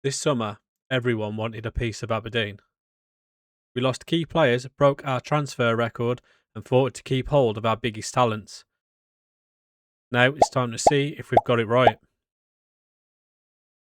This summer, everyone wanted a piece of Aberdeen. We lost key players, broke our transfer record, and fought to keep hold of our biggest talents. Now it's time to see if we've got it right.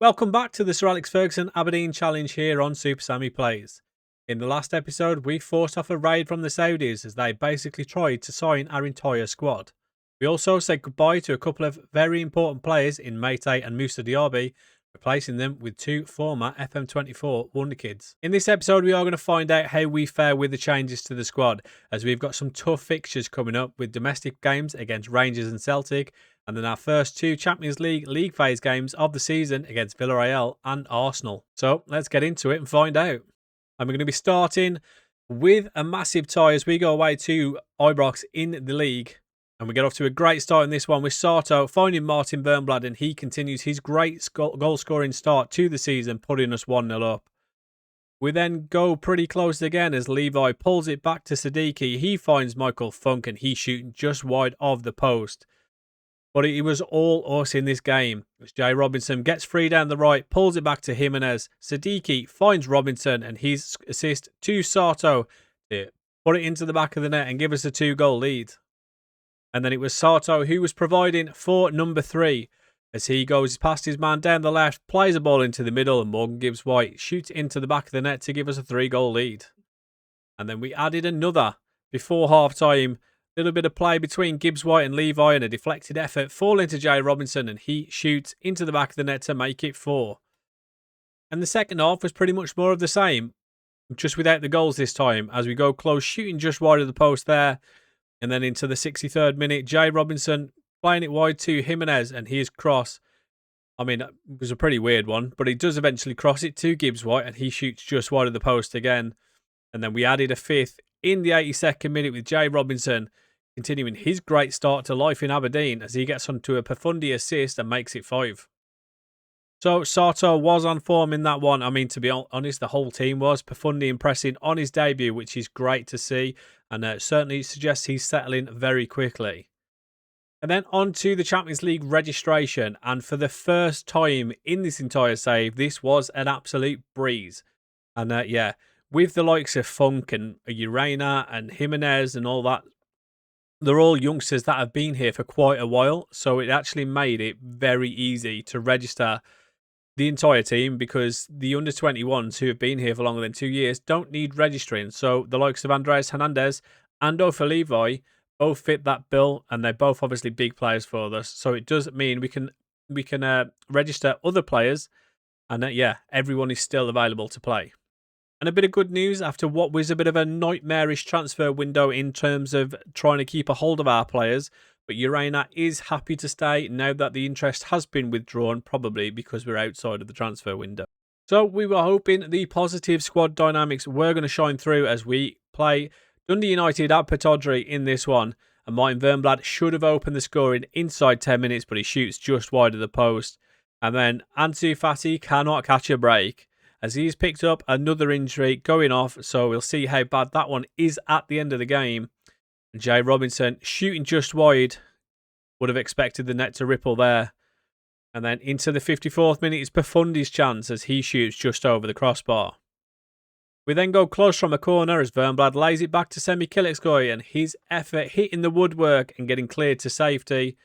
Welcome back to the Sir Alex Ferguson Aberdeen Challenge here on Super Sammy Plays. In the last episode, we fought off a raid from the Saudis as they basically tried to sign our entire squad. We also said goodbye to a couple of very important players in Mate and Moussa Diaby, replacing them with two former FM24 wonderkids. In this episode, we are going to find out how we fare with the changes to the squad, as we've got some tough fixtures coming up with domestic games against Rangers and Celtic, and then our first two Champions League phase games of the season against Villarreal and Arsenal. So let's get into it and find out. I'm going to be starting with a massive tie as we go away to Ibrox in the league. And we get off to a great start in this one with Sato finding Martin Wernblad, and he continues his great goal-scoring start to the season, putting us 1-0 up. We then go pretty close again as Levi pulls it back to Siddiqui. He finds Michael Funk and he's shooting just wide of the post. But it was all us in this game. As Jay Robinson gets free down the right, pulls it back to Jimenez. Siddiqui finds Robinson and his assist to Sato to put it into the back of the net and give us a 2-goal lead. And then it was Sato who was providing for number 3 as he goes past his man down the left, plays a ball into the middle, and Morgan Gibbs-White shoots into the back of the net to give us a 3-goal lead. And then we added another before half-time. Little bit of play between Gibbs-White and Levi and a deflected effort falling to Jay Robinson, and he shoots into the back of the net to make it 4. And the second half was pretty much more of the same, just without the goals this time, as we go close, shooting just wide of the post there. And then into the 63rd minute, Jay Robinson playing it wide to Jimenez, and his cross. I mean, it was a pretty weird one, but he does eventually cross it to Gibbs-White, and he shoots just wide of the post again. And then we added a 5th in the 82nd minute with Jay Robinson continuing his great start to life in Aberdeen as he gets onto a Pafundi assist and makes it 5. So Sato was on form in that one. I mean, to be honest, the whole team was. Pafundi impressing on his debut, which is great to see, and certainly suggests he's settling very quickly. And then on to the Champions League registration, and for the first time in this entire save, this was an absolute breeze. And yeah, with the likes of Funk and Urena and Jimenez and all that, they're all youngsters that have been here for quite a while, so it actually made it very easy to register the entire team, because the under-21s who have been here for longer than 2 years don't need registering. So the likes of Andreas Hernandez and Ofer Levi both fit that bill, and they're both obviously big players for us. So it does mean we can register other players, and yeah, everyone is still available to play. And a bit of good news after what was a bit of a nightmarish transfer window in terms of trying to keep a hold of our players. But Urena is happy to stay now that the interest has been withdrawn, probably because we're outside of the transfer window. So we were hoping the positive squad dynamics were going to shine through as we play Dundee United at Pittodrie in this one. And Martin Wernblad should have opened the scoring inside 10 minutes, but he shoots just wide of the post. And then Ansu Fati cannot catch a break as he's picked up another injury going off. So we'll see how bad that one is at the end of the game. Jay Robinson shooting just wide. Would have expected the net to ripple there. And then into the 54th minute is Pafundi's chance as he shoots just over the crossbar. We then go close from a corner as Wernblad lays it back to Semih Kilicsoy, and his effort hitting the woodwork and getting cleared to safety.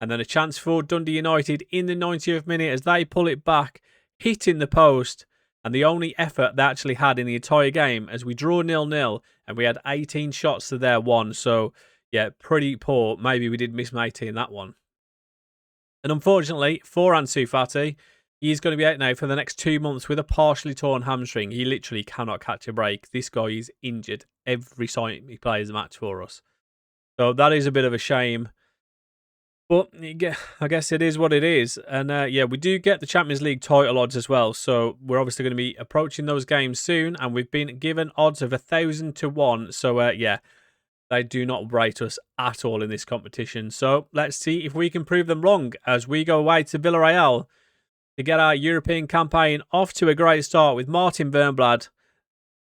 And then a chance for Dundee United in the 90th minute as they pull it back, hitting the post. And the only effort they actually had in the entire game, as we draw 0-0 and we had 18 shots to their 1. So, yeah, pretty poor. Maybe we did miss 18 that one. And unfortunately for Ansu Fati, he's going to be out now for the next 2 months with a partially torn hamstring. He literally cannot catch a break. This guy is injured every time he plays a match for us. So that is a bit of a shame. But I guess it is what it is. And yeah, we do get the Champions League title odds as well. So we're obviously going to be approaching those games soon. And we've been given odds of 1,000 to 1. So yeah, they do not rate us at all in this competition. So let's see if we can prove them wrong as we go away to Villarreal to get our European campaign off to a great start with Martin Wernblad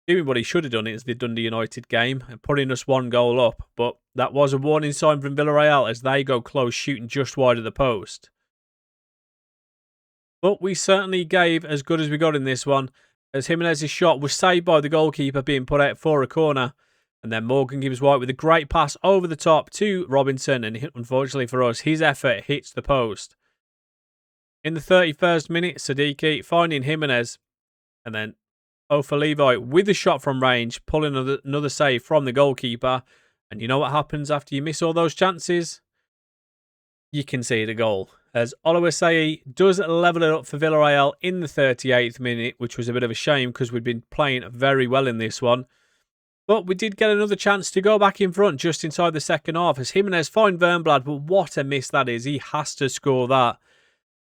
doing what he should have done is the Dundee United game and putting us 1 goal up. But that was a warning sign from Villarreal as they go close, shooting just wide of the post. But we certainly gave as good as we got in this one, as Jimenez's shot was saved by the goalkeeper being put out for a corner. And then Morgan Gibbs White with a great pass over the top to Robinson. And unfortunately for us, his effort hits the post. In the 31st minute, Siddiqui finding Jimenez. And then Ofer Levi with a shot from range, pulling another save from the goalkeeper. And you know what happens after you miss all those chances? You can see the goal. As Oluwaseyi does level it up for Villarreal in the 38th minute, which was a bit of a shame because we'd been playing very well in this one. But we did get another chance to go back in front just inside the second half as Jimenez find Wernblad, but what a miss that is. He has to score that.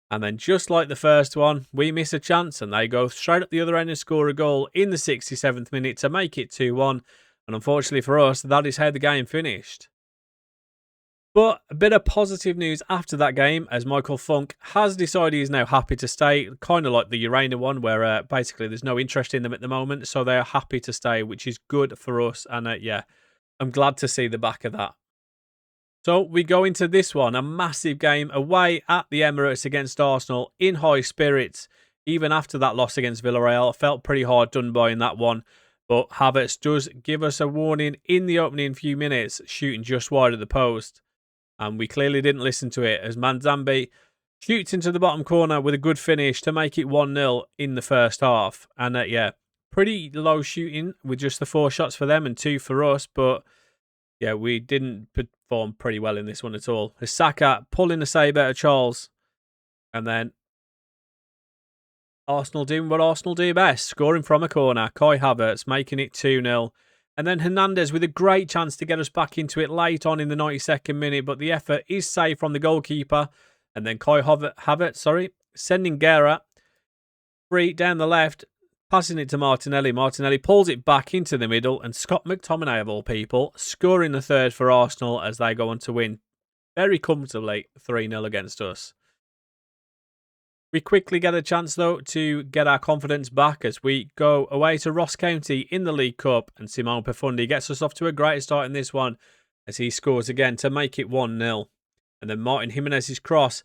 And then just like the first one, we miss a chance and they go straight up the other end and score a goal in the 67th minute to make it 2-1. And unfortunately for us, that is how the game finished. But a bit of positive news after that game, as Michael Funk has decided he's now happy to stay, kind of like the Urena one, where basically there's no interest in them at the moment, so they are happy to stay, which is good for us, and yeah, I'm glad to see the back of that. So we go into this one, a massive game away at the Emirates against Arsenal, in high spirits, even after that loss against Villarreal. Felt pretty hard done by in that one, but Havertz does give us a warning in the opening few minutes, shooting just wide of the post. And we clearly didn't listen to it as Manzambi shoots into the bottom corner with a good finish to make it 1-0 in the first half. And yeah, pretty low shooting with just the 4 shots for them and 2 for us. But yeah, we didn't perform pretty well in this one at all. As Saka pulling the save out of Charles. And then Arsenal doing what Arsenal do best, scoring from a corner. Kai Havertz making it 2-0. And then Hernandez with a great chance to get us back into it late on in the 92nd minute, but the effort is saved from the goalkeeper. And then Kai Havertz, sending Guerra free down the left, passing it to Martinelli. Martinelli pulls it back into the middle, and Scott McTominay, of all people, scoring the third for Arsenal as they go on to win very comfortably 3-0 against us. We quickly get a chance, though, to get our confidence back as we go away to Ross County in the League Cup. And Simone Pafundi gets us off to a great start in this one as he scores again to make it 1-0. And then Martin Jimenez's cross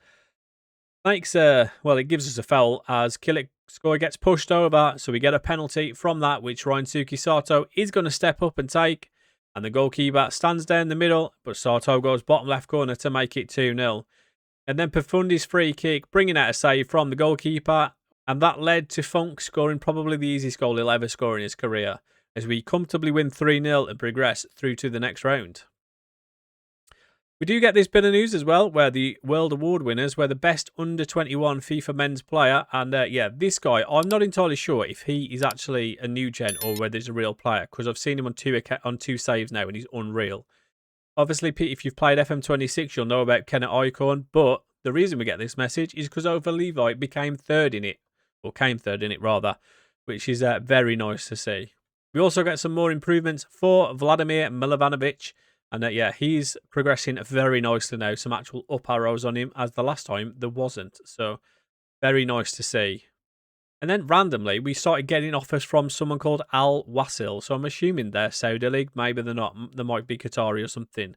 makes it gives us a foul as Kilicsoy gets pushed over. So we get a penalty from that, which Ryosuke Sato is going to step up and take. And the goalkeeper stands down the middle, but Sato goes bottom left corner to make it 2-0. And then Pafundi's free kick, bringing out a save from the goalkeeper. And that led to Funk scoring probably the easiest goal he'll ever score in his career, as we comfortably win 3-0 and progress through to the next round. We do get this bit of news as well, where the World Award winners were the best under-21 FIFA men's player. And yeah, this guy, I'm not entirely sure if he is actually a new gen or whether he's a real player, because I've seen him on two saves now and he's unreal. Obviously, Pete, if you've played FM26, you'll know about Kenneth Icon, but the reason we get this message is because Ofer Levi came third in it, rather, which is very nice to see. We also get some more improvements for Vladimir Milovanovic, and yeah, he's progressing very nicely now. Some actual up arrows on him, as the last time there wasn't, so very nice to see. And then randomly, we started getting offers from someone called Al Wasil. So I'm assuming they're Saudi League. Maybe they're not. They might be Qatari or something.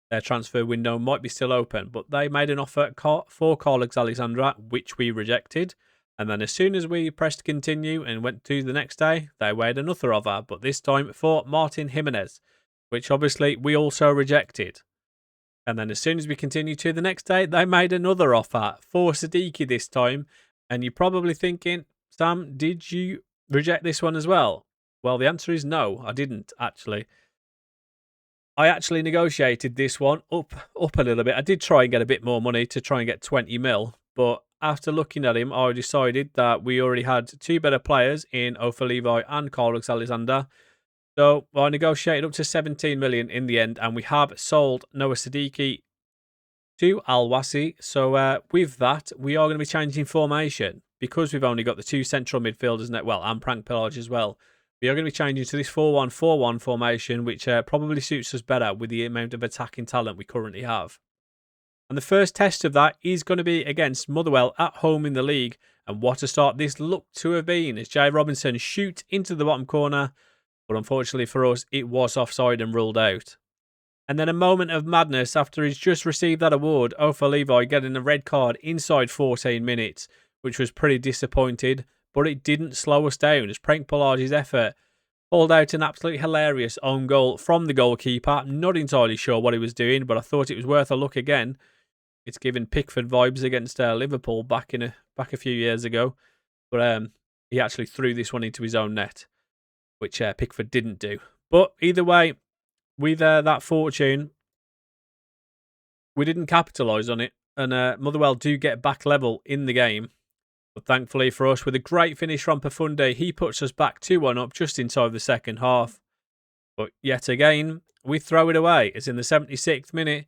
Their transfer window might be still open. But they made an offer for Carlos Alexandra, which we rejected. And then as soon as we pressed continue and went to the next day, they made another offer. But this time for Martin Jimenez, which obviously we also rejected. And then as soon as we continued to the next day, they made another offer for Siddiqui this time. And you're probably thinking, Sam, did you reject this one as well? Well, the answer is no, I didn't actually. I actually negotiated this one up a little bit. I did try and get a bit more money to try and get 20 mil, but after looking at him, I decided that we already had 2 better players in Ofer Levi and Carlos Alexander. So I negotiated up to 17 million in the end, and we have sold Noah Siddiqui to Al Wasi. So with that, we are going to be changing formation. Because we've only got the 2 central midfielders, and Prank Pillage as well, we are going to be changing to this 4-1-4-1 formation, which probably suits us better with the amount of attacking talent we currently have. And the first test of that is going to be against Motherwell at home in the league. And what a start this looked to have been as Jay Robinson shoots into the bottom corner. But unfortunately for us, it was offside and ruled out. And then a moment of madness after he's just received that award, Ofer Levi getting a red card inside 14 minutes. which was pretty disappointed, but it didn't slow us down as Prank Polarge's effort pulled out an absolutely hilarious own goal from the goalkeeper. Not entirely sure what he was doing, but I thought it was worth a look again. It's given Pickford vibes against Liverpool back a few years ago, but he actually threw this one into his own net, which Pickford didn't do. But either way, with that fortune, we didn't capitalise on it, and Motherwell do get back level in the game. But thankfully for us, with a great finish from Pafundi, he puts us back 2-1 up just inside the second half. But yet again, we throw it away. It's in the 76th minute.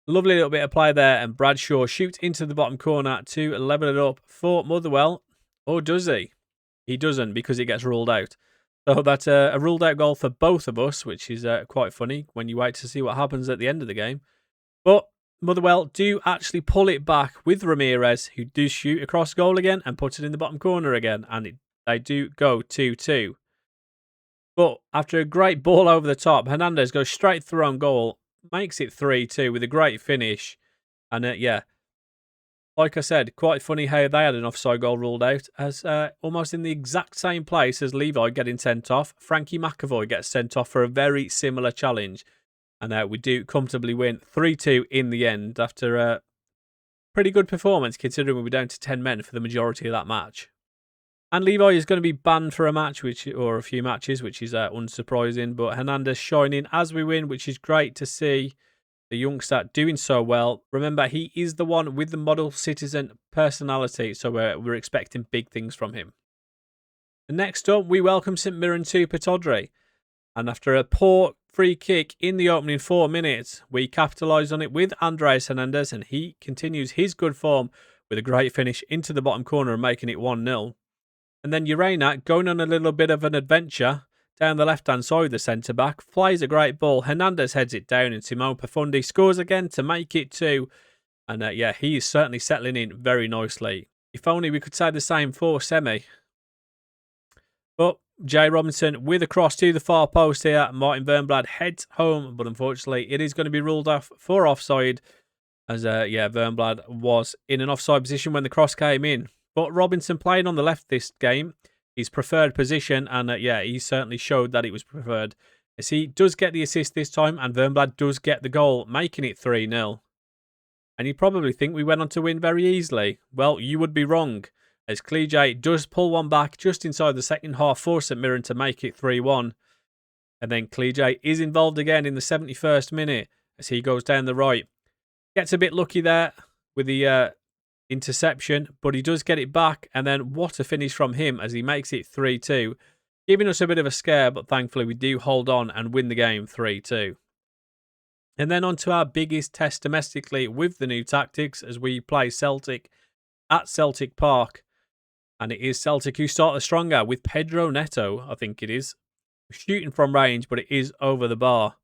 Lovely little bit of play there, and Bradshaw shoots into the bottom corner to level it up for Motherwell. Or does he? He doesn't, because he gets ruled out. So that's a ruled out goal for both of us, which is quite funny when you wait to see what happens at the end of the game. But Motherwell do actually pull it back with Ramirez, who does shoot across goal again and puts it in the bottom corner again. And they do go 2-2. But after a great ball over the top, Hernandez goes straight through on goal, makes it 3-2 with a great finish. And yeah, like I said, quite funny how they had an offside goal ruled out, as almost in the exact same place as Levi getting sent off, Frankie McAvoy gets sent off for a very similar challenge. And we do comfortably win 3-2 in the end after a pretty good performance, considering we were down to 10 men for the majority of that match. And Levi is going to be banned for a match, or a few matches, which is unsurprising. But Hernandez shining as we win, which is great to see. The youngster doing so well. Remember, he is the one with the model citizen personality, so we're expecting big things from him. And next up, we welcome St Mirren to Pittodrie. And after a poor free kick in the opening 4 minutes, we capitalise on it with Andres Hernandez, and he continues his good form with a great finish into the bottom corner and making it 1-0. And then Urena, going on a little bit of an adventure down the left-hand side of the centre-back, flies a great ball. Hernandez heads it down, and Simone Pafundi scores again to make it 2. And yeah, he is certainly settling in very nicely. If only we could say the same for Semih. But Jay Robinson with a cross to the far post here. Martin Wernblad heads home, but unfortunately it is going to be ruled off for offside, as yeah, Wernblad was in an offside position when the cross came in. But Robinson playing on the left this game, his preferred position, and yeah, he certainly showed that it was preferred, as he does get the assist this time, and Wernblad does get the goal, making it 3-0. And you probably think we went on to win very easily. Well, you would be wrong, as Kilicsoy does pull one back just inside the second half for St Mirren to make it 3-1. And then Kilicsoy is involved again in the 71st minute, as he goes down the right. Gets a bit lucky there with the interception, but he does get it back, and then what a finish from him as he makes it 3-2, giving us a bit of a scare, but thankfully we do hold on and win the game 3-2. And then on to our biggest test domestically with the new tactics, as we play Celtic at Celtic Park, and it is Celtic who start the stronger with Pedro Neto, I think it is, shooting from range, but it is over the bar.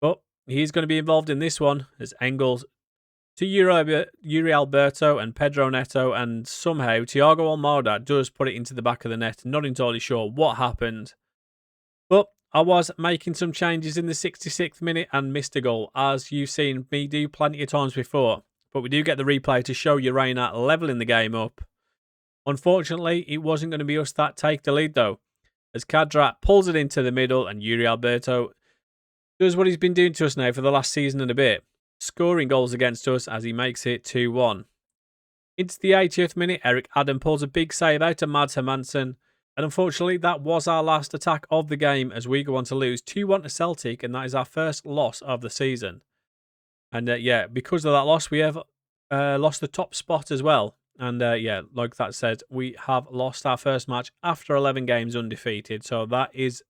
But he's going to be involved in this one, as Engels to Yuri Alberto and Pedro Neto, and somehow Thiago Almada does put it into the back of the net. Not entirely sure what happened. But I was making some changes in the 66th minute and missed a goal, as you've seen me do plenty of times before. But we do get the replay to show Urena levelling the game up. Unfortunately, it wasn't going to be us that take the lead though, as Kadrat pulls it into the middle, and Yuri Alberto does what he's been doing to us now for the last season and a bit, scoring goals against us as he makes it 2-1. Into the 80th minute, Eric Adam pulls a big save out of Mads Hermansen, and unfortunately that was our last attack of the game, as we go on to lose 2-1 to Celtic, and that is our first loss of the season. And yeah, because of that loss, we have lost the top spot as well. And yeah, like that said, we have lost our first match after 11 games undefeated, so that is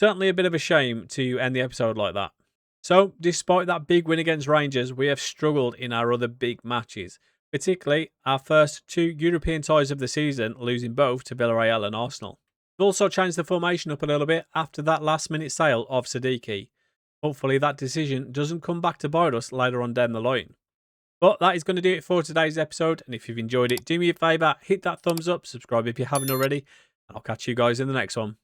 certainly a bit of a shame to end the episode like that. So, despite that big win against Rangers, we have struggled in our other big matches, particularly our first 2 European ties of the season, losing both to Villarreal and Arsenal. We've also changed the formation up a little bit after that last-minute sale of Siddiqui. Hopefully that decision doesn't come back to bite us later on down the line. But that is going to do it for today's episode, and if you've enjoyed it, do me a favour, hit that thumbs up, subscribe if you haven't already, and I'll catch you guys in the next one.